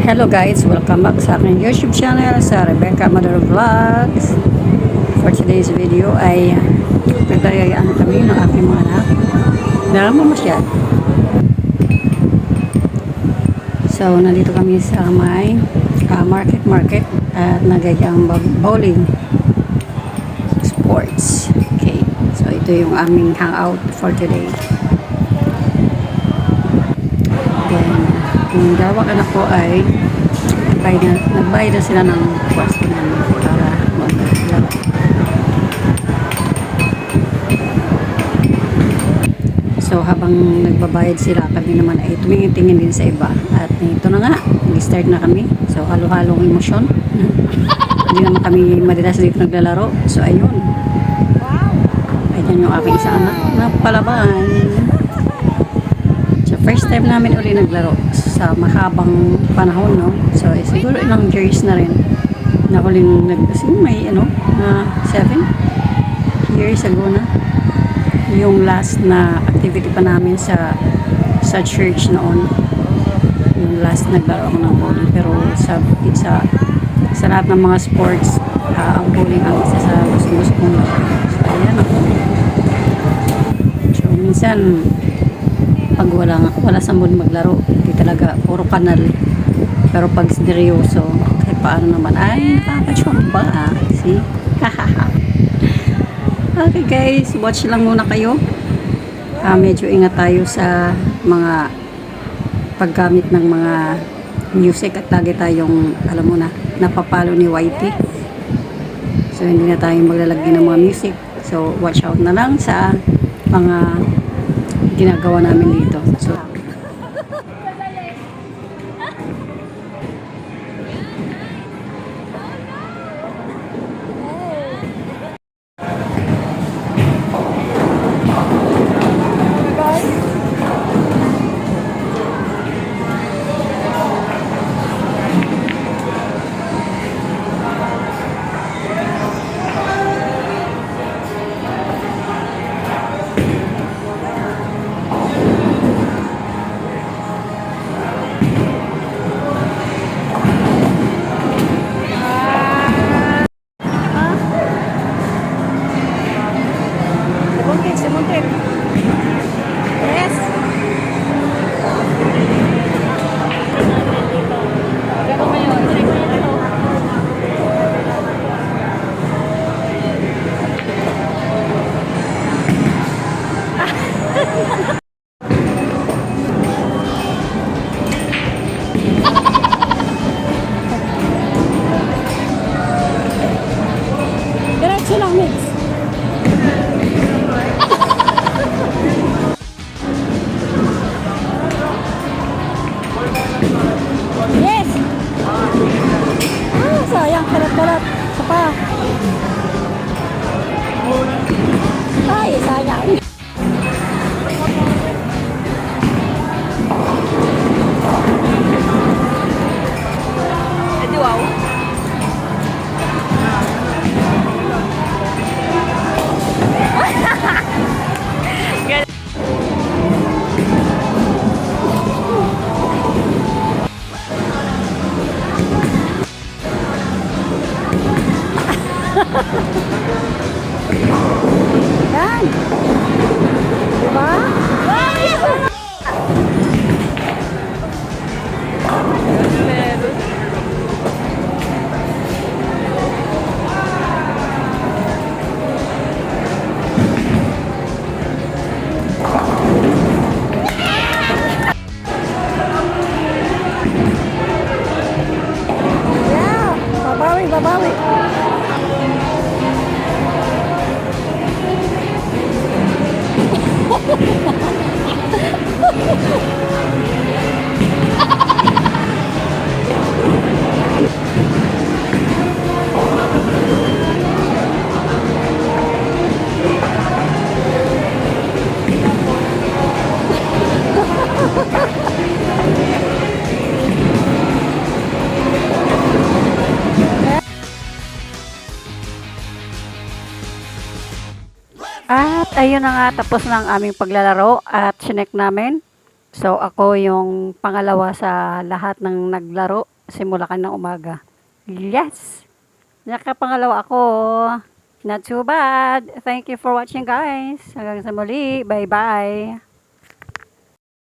Hello guys, welcome back sa aking YouTube channel sa Rebecca Mother Vlogs. For today's video ay nagtayayaan kami ng aking mga anak na mamasyal. So nandito kami sa may market at nagayang bowling sports. Okay, so ito yung aming hangout for today. Yung dalawang anak ko ay nagbayad na sila ng pwesto namin para mag-laro. So habang nagbabayad sila, kami naman ay tumingin-tingin din sa iba. At ito na nga, nag-start na kami. So halo-halong emosyon. Hindi naman kami madalas dito naglalaro. So ayun. Ayan yung aking isa anak na palaban. So first time namin uli naglaro sa mahabang panahon, no? So siguro ilang years na rin na huling may na 7 years ago na yung last na activity pa namin sa church noon. Yung last naglaro ako ng bowling, pero sa lahat ng mga sports, ang bowling ang isa sa gusto kong laro. So ayan ako. So minsan pag wala sa mood maglaro, hindi talaga puro kanal. Pero pag seryoso, kahit paano naman ay nakakachomba. See? Okay guys, watch lang muna kayo. Medyo ingat tayo sa mga paggamit ng mga music at lagi tayong, alam mo na, napapalo ni Whitey. So hindi na tayo maglalagay ng mga music. So watch out na lang sa mga ginagawa namin dito. So Simuntik. Yes. Diretso lang, mix. Yes! Sayang, kalat-kalat. Isa pa. Ay, sayang. Edi wow. Yan. Diba? Yeah, babawi. At ayun na nga, tapos na ang aming paglalaro at sinek namin. So, ako yung pangalawa sa lahat ng naglaro simula ng umaga. Yes! Nakapangalawa ako. Not too bad. Thank you for watching, guys. Hanggang sa muli. Bye-bye.